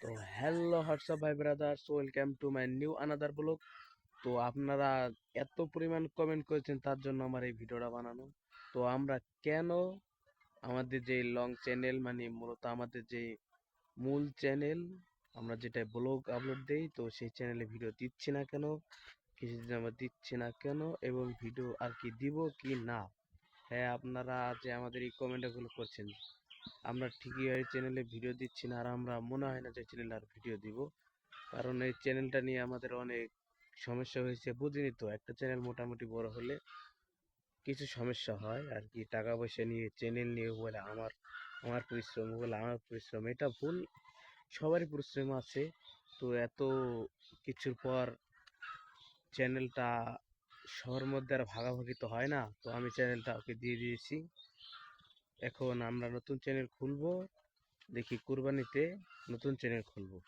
তো hello WhatsApp ভাই brothers, welcome to my new another blog. তো আপনারা এত পরিমাণ কমেন্ট করেছেন, তার জন্য আমার এই ভিডিওটা বানানো। তো আমরা কেন আমাদের যে লং চ্যানেল, মানে মূলত আমাদের যে মূল চ্যানেল, আমরা যেটা ব্লগ আপলোড দেই, তো সেই চ্যানেলে ভিডিও দিচ্ছি না কেন, কিছুদিন আমরা দিচ্ছি না কেন, এবং ভিডিও আর কি দিব কি না। হ্যাঁ, আপনারা যে আমাদের এই কমেন্টগুলো করছেন, আমরা ঠিকই এই চ্যানেলে ভিডিও দিচ্ছি না, আর আমরা মনে হয় না যে চ্যানেলে আর ভিডিও দিব। কারণ এই চ্যানেলটা নিয়ে আমাদের অনেক সমস্যা হয়েছে, বুঝিনি তো, একটা চ্যানেল মোটামুটি বড় হলে কিছু সমস্যা হয় আর কি। টাকা পয়সা নিয়ে চ্যানেল নিয়ে বলে আমার আমার পরিশ্রম, বলে আমার পরিশ্রম, এটা ভুল। সবারই পরিশ্রম আছে। তো এত কিছুর পর চ্যানেলটা সবার মধ্যে আর ভাগাভাগি তো হয় না, তো আমি চ্যানেলটা ওকে দিয়ে দিয়েছি। এখন আমরা নতুন চ্যানেল খুলবো, দেখি কুরবানিতে নতুন চ্যানেল খুলবো।